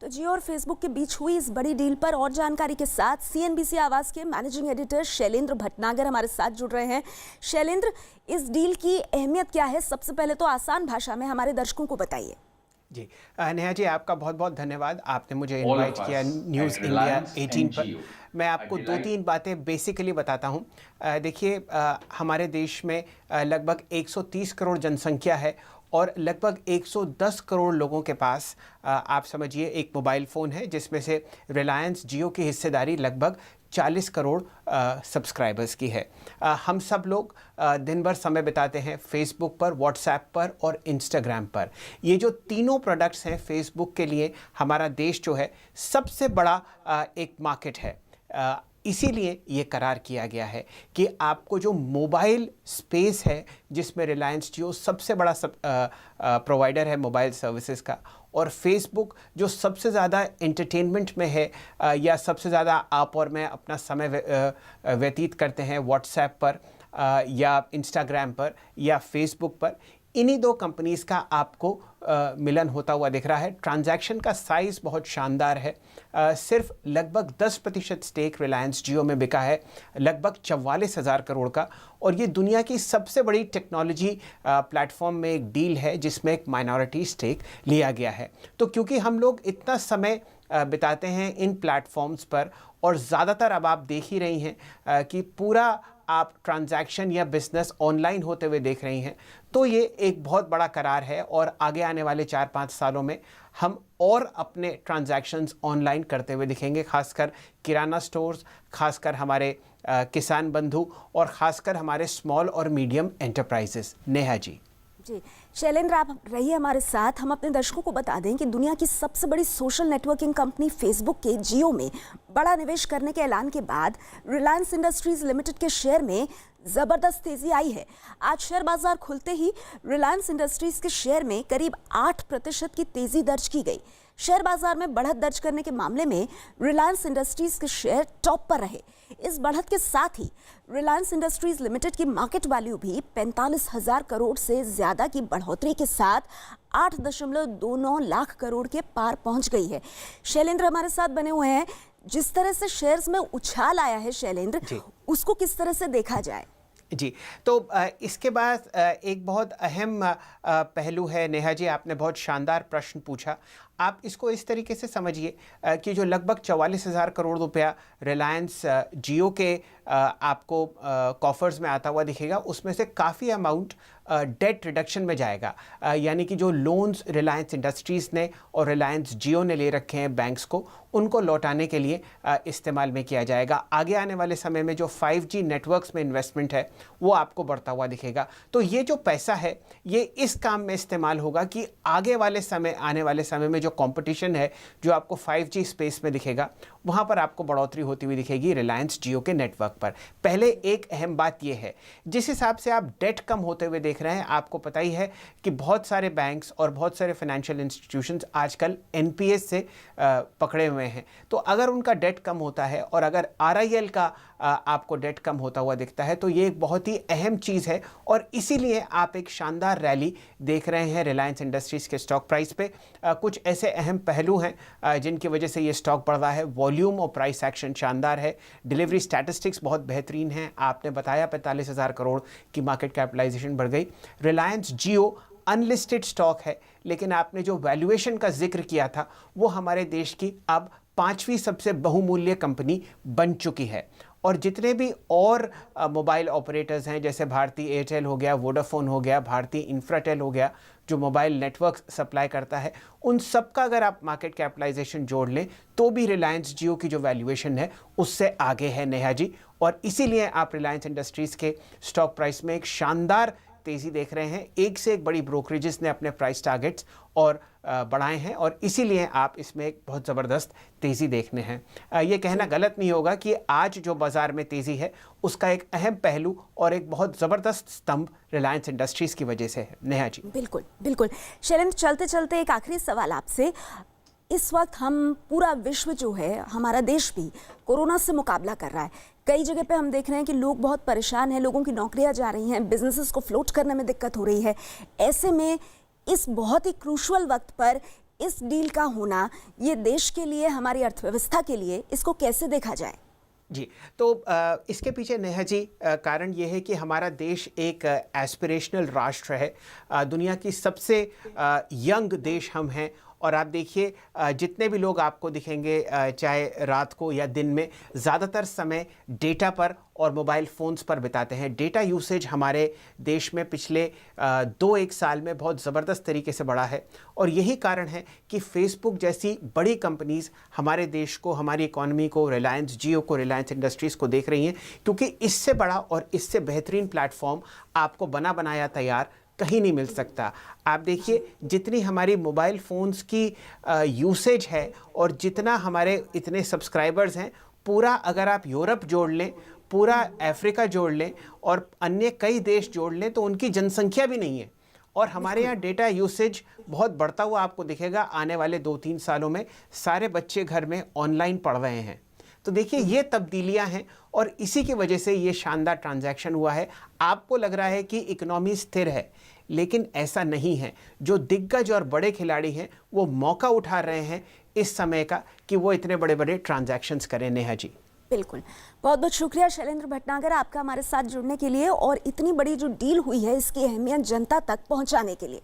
तो जियो और फेसबुक के बीच हुई इस बड़ी डील पर और जानकारी के साथ सीएनबीसी आवाज के मैनेजिंग एडिटर शैलेंद्र भटनागर हमारे साथ जुड़ रहे हैं। शैलेंद्र, इस डील की अहमियत क्या है, सबसे पहले तो आसान भाषा में हमारे दर्शकों को बताइए। जी नेहा जी, आपका बहुत बहुत धन्यवाद। आपने मुझे इनवाइट किया न्यूज़ इंडिया 18 पर। मैं आपको दो तीन बातें बेसिकली बताता हूँ। देखिए, हमारे देश में लगभग 130 करोड़ जनसंख्या है और लगभग 110 करोड़ लोगों के पास आप समझिए एक मोबाइल फ़ोन है, जिसमें से रिलायंस जियो की हिस्सेदारी लगभग 40 करोड़ सब्सक्राइबर्स की है। हम सब लोग दिन भर समय बिताते हैं फेसबुक पर, व्हाट्सएप पर और इंस्टाग्राम पर। ये जो तीनों प्रोडक्ट्स हैं, फेसबुक के लिए हमारा देश जो है सबसे बड़ा एक मार्केट है। इसीलिए ये करार किया गया है कि आपको जो मोबाइल स्पेस है, जिसमें रिलायंस जियो सबसे बड़ा प्रोवाइडर है मोबाइल सर्विसेज का, और फेसबुक जो सबसे ज़्यादा एंटरटेनमेंट में है या सबसे ज़्यादा आप और मैं अपना समय व्यतीत करते हैं व्हाट्सएप पर या इंस्टाग्राम पर या फेसबुक पर, इन्हीं दो कंपनीज़ का आपको मिलन होता हुआ दिख रहा है। ट्रांजैक्शन का साइज़ बहुत शानदार है। सिर्फ लगभग 10% स्टेक रिलायंस जियो में बिका है, लगभग 44,000 करोड़ का। और ये दुनिया की सबसे बड़ी टेक्नोलॉजी प्लेटफॉर्म में एक डील है जिसमें एक माइनॉरिटी स्टेक लिया गया है। तो क्योंकि हम लोग इतना समय बिताते हैं इन प्लेटफॉर्म्स पर, और ज़्यादातर अब आप देख ही रही हैं कि पूरा आप ट्रांजैक्शन या बिजनेस ऑनलाइन होते हुए देख रही हैं, तो ये एक बहुत बड़ा करार है। और आगे आने वाले 4-5 सालों में हम और अपने ट्रांजैक्शंस ऑनलाइन करते हुए दिखेंगे, खासकर किराना स्टोर्स, खासकर हमारे किसान बंधु और खासकर हमारे स्मॉल और मीडियम एंटरप्राइजेस। नेहा जी। जी शैलेंद्र, आप रहिए हमारे साथ। हम अपने दर्शकों को बता दें कि दुनिया की सबसे बड़ी सोशल नेटवर्किंग कंपनी फेसबुक के जियो में बड़ा निवेश करने के ऐलान के बाद रिलायंस इंडस्ट्रीज लिमिटेड के शेयर में जबरदस्त तेजी आई है। आज शेयर बाजार खुलते ही रिलायंस इंडस्ट्रीज के शेयर में करीब 8% की तेजी दर्ज की गई। शेयर बाजार में बढ़त दर्ज करने के मामले में रिलायंस इंडस्ट्रीज के शेयर टॉप पर रहे। इस बढ़त के साथ ही रिलायंस इंडस्ट्रीज लिमिटेड की मार्केट वैल्यू भी 45,000 करोड़ से ज्यादा की बढ़ोतरी के साथ 8.29 लाख करोड़ के पार पहुंच गई है। शैलेंद्र हमारे साथ बने हुए हैं। जिस तरह से शेयर्स में उछाल आया है शैलेंद्र, उसको किस तरह से देखा जाए? जी, तो इसके बाद एक बहुत अहम पहलू है। नेहा जी, आपने बहुत शानदार प्रश्न पूछा। आप इसको इस तरीके से समझिए कि जो लगभग 44,000 करोड़ रुपया रिलायंस जियो के आपको कॉफर्स में आता हुआ दिखेगा, उसमें से काफ़ी अमाउंट डेट रिडक्शन में जाएगा। यानी कि जो लोन्स रिलायंस इंडस्ट्रीज़ ने और रिलायंस जियो ने ले रखे हैं बैंक्स को, उनको लौटाने के लिए इस्तेमाल में किया जाएगा। आगे आने वाले समय में जो 5G नेटवर्क्स में इन्वेस्टमेंट है, वो आपको बढ़ता हुआ दिखेगा। तो ये जो पैसा है, ये इस काम में इस्तेमाल होगा कि आगे वाले समय, आने वाले समय में जो कंपटीशन है, जो आपको 5G स्पेस में दिखेगा, वहाँ पर आपको बढ़ोतरी होती हुई दिखेगी रिलायंस जियो के नेटवर्क पर। पहले एक अहम बात यह है, जिस हिसाब से आप डेट कम होते हुए देख रहे हैं, आपको पता ही है कि बहुत सारे बैंक्स और बहुत सारे फाइनेंशियल इंस्टीट्यूशंस आजकल NPS से पकड़े हुए हैं। तो अगर उनका डेट कम होता है और अगर RIL का आपको डेट कम होता हुआ दिखता है, तो ये एक बहुत ही अहम चीज़ है। और इसीलिए आप एक शानदार रैली देख रहे हैं रिलायंस इंडस्ट्रीज़ के स्टॉक प्राइस पे। कुछ ऐसे अहम पहलू हैं जिनकी वजह से ये स्टॉक बढ़ रहा है। वॉल्यूम और प्राइस एक्शन शानदार है। डिलीवरी स्टैटिस्टिक्स बहुत बेहतरीन हैं। आपने बताया 45,000 करोड़ की मार्केट कैपिटलाइजेशन बढ़ गई। रिलायंस जियो अनलिस्टेड स्टॉक है, लेकिन आपने जो वैल्यूएशन का जिक्र किया था, वो हमारे देश की अब 5वीं सबसे बहुमूल्य कंपनी बन चुकी है। और जितने भी और मोबाइल ऑपरेटर्स हैं, जैसे भारती एयरटेल हो गया, वोडाफोन हो गया, भारती इंफ्राटेल हो गया, जो मोबाइल नेटवर्क सप्लाई करता है, उन सब का अगर आप मार्केट कैपिटलाइजेशन जोड़ लें, तो भी रिलायंस जियो की जो वैल्यूएशन है, उससे आगे है नेहा जी। और इसीलिए आप रिलायंस इंडस्ट्रीज़ के स्टॉक प्राइस में एक शानदार तेज़ी देख रहे हैं। एक से एक बड़ी ब्रोकरेजेस ने अपने प्राइस टारगेट्स और बढ़ाए हैं, और इसीलिए आप इसमें एक बहुत ज़बरदस्त तेज़ी देखने हैं। ये कहना गलत नहीं होगा कि आज जो बाज़ार में तेज़ी है, उसका एक अहम पहलू और एक बहुत ज़बरदस्त स्तंभ रिलायंस इंडस्ट्रीज़ की वजह से है। नेहा जी। बिल्कुल बिल्कुल। शैलेंद्र, चलते चलते एक आखिरी सवाल आपसे। इस वक्त हम पूरा विश्व जो है, हमारा देश भी कोरोना से मुकाबला कर रहा है। कई जगह पे हम देख रहे हैं कि लोग बहुत परेशान हैं, लोगों की नौकरियां जा रही हैं, बिजनेसेस को फ्लोट करने में दिक्कत हो रही है। ऐसे में इस बहुत ही क्रूशल वक्त पर इस डील का होना ये देश के लिए, हमारी अर्थव्यवस्था के लिए, इसको कैसे देखा जाए? जी, तो इसके पीछे नेहा जी कारण ये है कि हमारा देश एक एस्पिरेशनल राष्ट्र है। दुनिया की सबसे यंग देश हम हैं। और आप देखिए जितने भी लोग आपको दिखेंगे चाहे रात को या दिन में, ज़्यादातर समय डेटा पर और मोबाइल फ़ोन्स पर बिताते हैं। डेटा यूसेज हमारे देश में पिछले 2-1 साल में बहुत ज़बरदस्त तरीके से बढ़ा है। और यही कारण है कि फेसबुक जैसी बड़ी कंपनीज़ हमारे देश को, हमारी इकॉनमी को, रिलायंस जियो को, रिलायंस इंडस्ट्रीज़ को देख रही हैं, क्योंकि इससे बड़ा और इससे बेहतरीन प्लेटफॉर्म आपको बना बनाया तैयार कहीं नहीं मिल सकता। आप देखिए जितनी हमारी मोबाइल फ़ोन्स की यूसेज है और जितना हमारे इतने सब्सक्राइबर्स हैं, पूरा अगर आप यूरोप जोड़ लें, पूरा अफ्रीका जोड़ लें और अन्य कई देश जोड़ लें तो उनकी जनसंख्या भी नहीं है। और हमारे यहाँ डेटा यूसेज बहुत बढ़ता हुआ आपको दिखेगा आने वाले 2-3 सालों में। सारे बच्चे घर में ऑनलाइन पढ़ रहे हैं। तो देखिए ये तब्दीलियां हैं और इसी की वजह से ये शानदार ट्रांजैक्शन हुआ है। आपको लग रहा है कि इकोनॉमी स्थिर है, लेकिन ऐसा नहीं है। जो दिग्गज और बड़े खिलाड़ी हैं वो मौका उठा रहे हैं इस समय का कि वो इतने बड़े बड़े ट्रांजैक्शंस करें। नेहा जी बिल्कुल, बहुत बहुत शुक्रिया शैलेंद्र भटनागर आपका हमारे साथ जुड़ने के लिए और इतनी बड़ी जो डील हुई है इसकी अहमियत जनता तक पहुंचाने के लिए।